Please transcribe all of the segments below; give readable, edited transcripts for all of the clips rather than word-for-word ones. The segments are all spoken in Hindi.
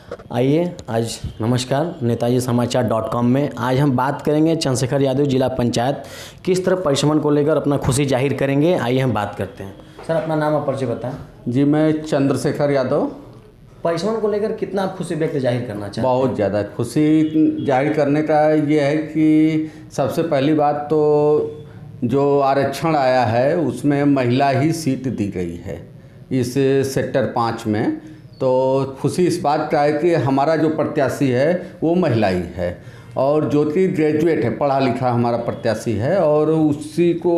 आइए आज नमस्कार नेताजी समाचार.com में आज हम बात करेंगे चंद्रशेखर यादव जिला पंचायत किस तरह परिश्रम को लेकर अपना खुशी जाहिर करेंगे। आइए हम बात करते हैं। सर अपना नाम और परिचय बताएं। जी मैं चंद्रशेखर यादव। परिश्रम को लेकर कितना आप खुशी व्यक्त जाहिर करना चाहते हैं? बहुत ज़्यादा खुशी जाहिर करने का ये है कि सबसे पहली बात तो जो आरक्षण आया है उसमें महिला ही सीट दी गई है इस सेक्टर 5 में। तो खुशी इस बात का है कि हमारा जो प्रत्याशी है वो महिला ही है और जो कि ग्रेजुएट है, पढ़ा लिखा हमारा प्रत्याशी है। और उसी को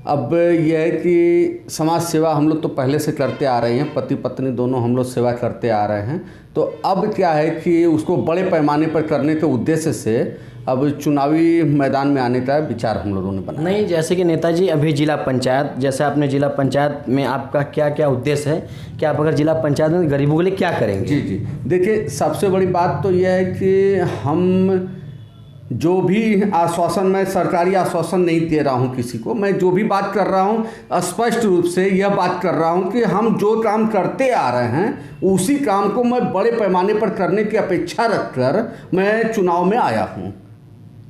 अब यह है कि समाज सेवा हम लोग तो पहले से करते आ रहे हैं, पति पत्नी दोनों हम लोग सेवा करते आ रहे हैं। तो अब क्या है कि उसको बड़े पैमाने पर करने के उद्देश्य से अब चुनावी मैदान में आने का विचार हम लोगों ने बनाया। नहीं, जैसे कि नेताजी अभी जिला पंचायत, जैसे आपने जिला पंचायत में आपका क्या क्या उद्देश्य है कि आप अगर जिला पंचायत में गरीबों के लिए क्या करेंगे? जी देखिए, सबसे बड़ी बात तो यह है कि हम जो भी आश्वासन, मैं सरकारी आश्वासन नहीं दे रहा हूं किसी को। मैं जो भी बात कर रहा हूं स्पष्ट रूप से यह बात कर रहा हूं कि हम जो काम करते आ रहे हैं उसी काम को मैं बड़े पैमाने पर करने की अपेक्षा रखकर मैं चुनाव में आया हूं।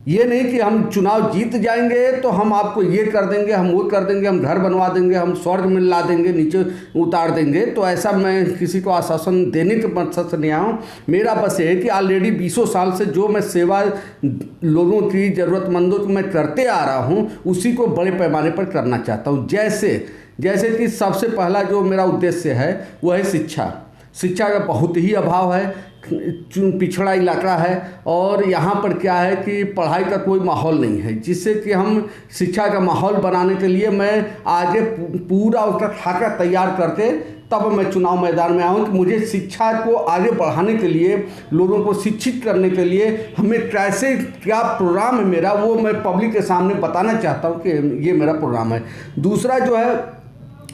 ये नहीं कि हम चुनाव जीत जाएंगे तो हम आपको ये कर देंगे, हम वो कर देंगे, हम घर बनवा देंगे, हम स्वर्ग में ला देंगे, नीचे उतार देंगे। तो ऐसा मैं किसी को आश्वासन देने के मकसद से नहीं आया हूँ। मेरा बस ये है कि ऑलरेडी 20 साल से जो मैं सेवा लोगों की, ज़रूरतमंदों की मैं करते आ रहा हूँ उसी को बड़े पैमाने पर करना चाहता हूँ। जैसे कि सबसे पहला जो मेरा उद्देश्य है वह है शिक्षा। शिक्षा का बहुत ही अभाव है, पिछड़ा इलाका है और यहाँ पर क्या है कि पढ़ाई का कोई माहौल नहीं है, जिससे कि हम शिक्षा का माहौल बनाने के लिए मैं आगे पूरा उसका खाका तैयार करके तब मैं चुनाव मैदान में आऊँ कि मुझे शिक्षा को आगे बढ़ाने के लिए, लोगों को शिक्षित करने के लिए हमें कैसे, क्या प्रोग्राम है मेरा, वो मैं पब्लिक के सामने बताना चाहता हूँ कि ये मेरा प्रोग्राम है। दूसरा जो है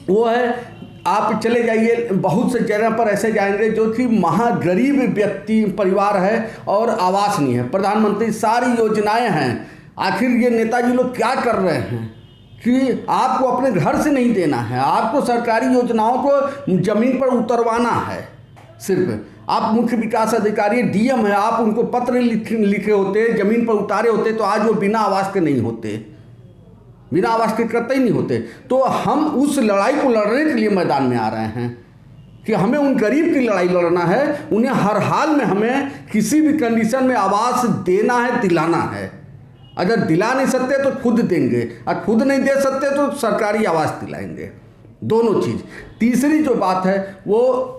वो है, आप चले जाइए बहुत से जगह पर ऐसे जाएंगे जो कि महागरीब व्यक्ति परिवार है और आवास नहीं है। प्रधानमंत्री सारी योजनाएं हैं, आखिर ये नेताजी लोग क्या कर रहे हैं कि आपको अपने घर से नहीं देना है, आपको सरकारी योजनाओं को ज़मीन पर उतरवाना है। सिर्फ आप मुख्य विकास अधिकारी डीएम है, आप उनको पत्र लिखे होते, ज़मीन पर उतारे होते तो आज वो बिना आवास के नहीं होते, बिना आवास के करते ही नहीं होते। तो हम उस लड़ाई को लड़ने के लिए मैदान में आ रहे हैं कि हमें उन गरीब की लड़ाई लड़ना है। उन्हें हर हाल में हमें किसी भी कंडीशन में आवास देना है, दिलाना है। अगर दिला नहीं सकते तो खुद देंगे और खुद नहीं दे सकते तो सरकारी आवास दिलाएंगे, दोनों चीज़। तीसरी जो बात है वो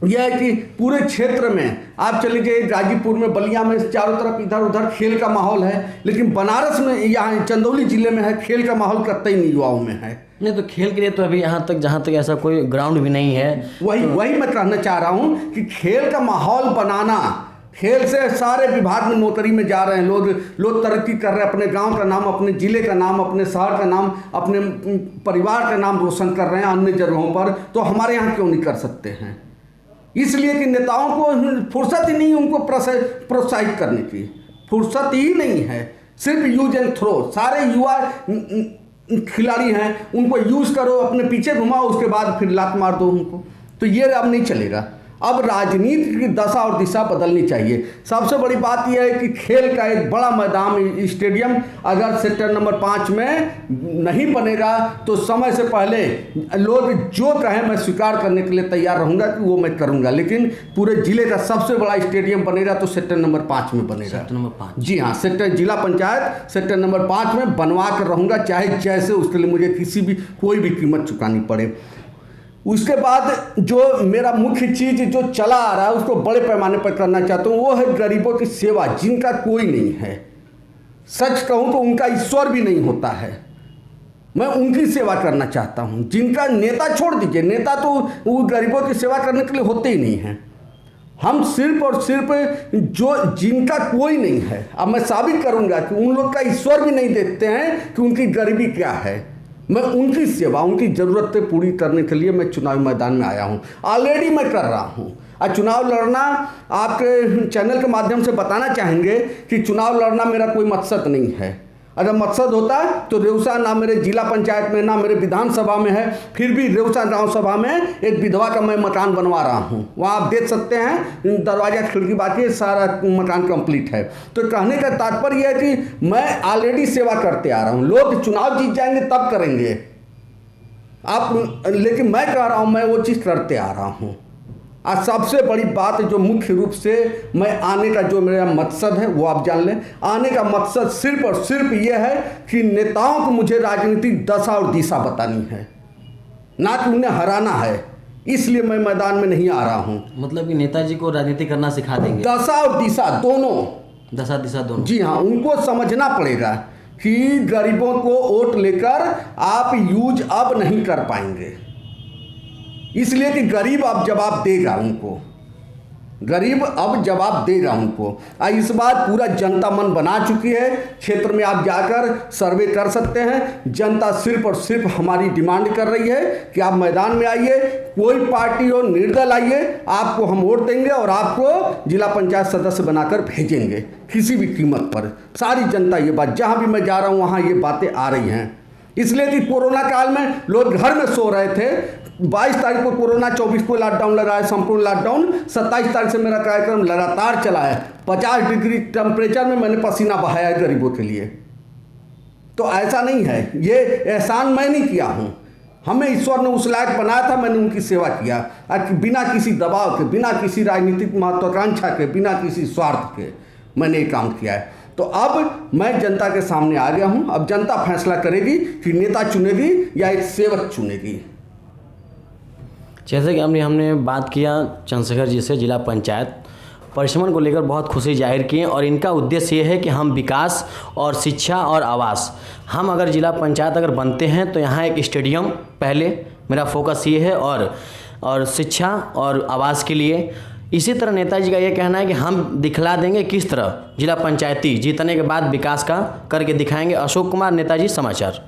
यह है कि पूरे क्षेत्र में आप चले गए, गाजीपुर में, बलिया में, चारों तरफ इधर उधर खेल का माहौल है, लेकिन बनारस में, यहाँ चंदौली जिले में है, खेल का माहौल कतई नहीं युवाओं में है। नहीं तो खेल के लिए तो अभी यहाँ तक, जहाँ तक ऐसा कोई ग्राउंड भी नहीं है। वही मैं कहना चाह रहा हूँ कि खेल का माहौल बनाना, खेल से सारे विभाग में नौकरी में जा रहे हैं लोग तरक्की कर रहे हैं, अपने गांव का नाम, अपने ज़िले का नाम, अपने शहर का नाम, अपने परिवार का नाम रोशन कर रहे हैं अन्य जगहों पर। तो हमारे यहाँ क्यों नहीं कर सकते हैं? इसलिए कि नेताओं को फुर्सत ही नहीं उनको प्रोत्साहित करने की, फुर्सत ही नहीं है। सिर्फ यूज एंड थ्रो, सारे युवा खिलाड़ी हैं, उनको यूज़ करो, अपने पीछे घुमाओ, उसके बाद फिर लात मार दो उनको। तो ये अब नहीं चलेगा। अब राजनीति की दशा और दिशा बदलनी चाहिए। सबसे बड़ी बात यह है कि खेल का एक बड़ा मैदान, स्टेडियम अगर सेक्टर नंबर 5 में नहीं बनेगा तो समय से पहले लोग जो कहें मैं स्वीकार करने के लिए तैयार रहूँगा कि वो मैं करूँगा, लेकिन पूरे जिले का सबसे बड़ा स्टेडियम बनेगा तो सेक्टर नंबर 5 में बनेगा। Sector number 5? जी हाँ, जिला पंचायत सेक्टर नंबर 5 में बनवा कर रहूँगा, चाहे जैसे उसके लिए मुझे कोई भी कीमत चुकानी पड़े। उसके बाद जो मेरा मुख्य चीज़ जो चला आ रहा है उसको बड़े पैमाने पर करना चाहता हूँ, वो है गरीबों की सेवा, जिनका कोई नहीं है। सच कहूँ तो उनका ईश्वर भी नहीं होता है, मैं उनकी सेवा करना चाहता हूँ। जिनका नेता छोड़ दीजिए, नेता तो वो गरीबों की सेवा करने के लिए होते ही नहीं हैं। हम सिर्फ और सिर्फ जो जिनका कोई नहीं है, अब मैं साबित करूँगा कि उन लोग का ईश्वर भी नहीं देखते हैं कि उनकी गरीबी क्या है। मैं उनकी सेवा, उनकी ज़रूरतें पूरी करने के लिए मैं चुनावी मैदान में आया हूँ, ऑलरेडी मैं कर रहा हूँ। और चुनाव लड़ना, आपके चैनल के माध्यम से बताना चाहेंगे कि चुनाव लड़ना मेरा कोई मकसद नहीं है। अगर मकसद होता तो रेउसा ना मेरे जिला पंचायत में ना मेरे विधानसभा में है, फिर भी रेउसा गांव सभा में एक विधवा का मैं मकान बनवा रहा हूं। वहां आप देख सकते हैं दरवाजा खिड़की बाकी सारा मकान कंप्लीट है। तो कहने का तात्पर्य यह है कि मैं ऑलरेडी सेवा करते आ रहा हूं। लोग चुनाव जीत जाएंगे तब करेंगे आप, लेकिन मैं कह रहा हूं मैं वो चीज़ करते आ रहा हूं। आज सबसे बड़ी बात जो मुख्य रूप से मैं आने का जो मेरा मकसद है वो आप जान लें। आने का मकसद सिर्फ और सिर्फ ये है कि नेताओं को मुझे राजनीतिक दशा और दिशा बतानी है, ना कि उन्हें हराना है। इसलिए मैं मैदान में नहीं आ रहा हूँ। मतलब कि नेताजी को राजनीति करना सिखा देंगे, दशा और दिशा दोनों, दशा दिशा दोनों। जी हाँ, उनको समझना पड़ेगा कि गरीबों को वोट लेकर आप यूज अब नहीं कर पाएंगे, इसलिए कि गरीब अब जवाब देगा उनको, गरीब अब जवाब देगा उनको। इस बार पूरा जनता मन बना चुकी है। क्षेत्र में आप जाकर सर्वे कर सकते हैं। जनता सिर्फ और सिर्फ हमारी डिमांड कर रही है कि आप मैदान में आइए, कोई पार्टी हो निर्दल आइए, आपको हम वोट देंगे और आपको जिला पंचायत सदस्य बनाकर भेजेंगे किसी भी कीमत पर। सारी जनता ये बात, जहाँ भी मैं जा रहा हूँ वहाँ ये बातें आ रही हैं। इसलिए कि कोरोना काल में लोग घर में सो रहे थे। 22 तारीख को कोरोना, 24 को लॉकडाउन लगा है, संपूर्ण लॉकडाउन। 27 तारीख से मेरा कार्यक्रम लगातार चला है। 50 डिग्री टेम्परेचर में मैंने पसीना बहाया है गरीबों के लिए। तो ऐसा नहीं है, ये एहसान मैं नहीं किया हूँ। हमें ईश्वर ने उस लायक बनाया था, मैंने उनकी सेवा किया बिना किसी दबाव के, बिना किसी राजनीतिक महत्वाकांक्षा के, बिना किसी स्वार्थ के मैंने ये काम किया है। तो अब मैं जनता के सामने आ गया हूँ। अब जनता फैसला करेगी कि नेता चुनेगी या एक सेवक चुनेगी। जैसे कि हमने बात किया चंद्रशेखर जी से, जिला पंचायत परिश्रमण को लेकर बहुत खुशी जाहिर की और इनका उद्देश्य ये है कि हम विकास और शिक्षा और आवास, हम अगर जिला पंचायत अगर बनते हैं तो यहाँ एक स्टेडियम पहले मेरा फोकस ये है, और शिक्षा और आवास के लिए। इसी तरह नेताजी का ये कहना है कि हम दिखला देंगे किस तरह जिला पंचायती जीतने के बाद विकास का करके दिखाएंगे। अशोक कुमार, नेताजी समाचार।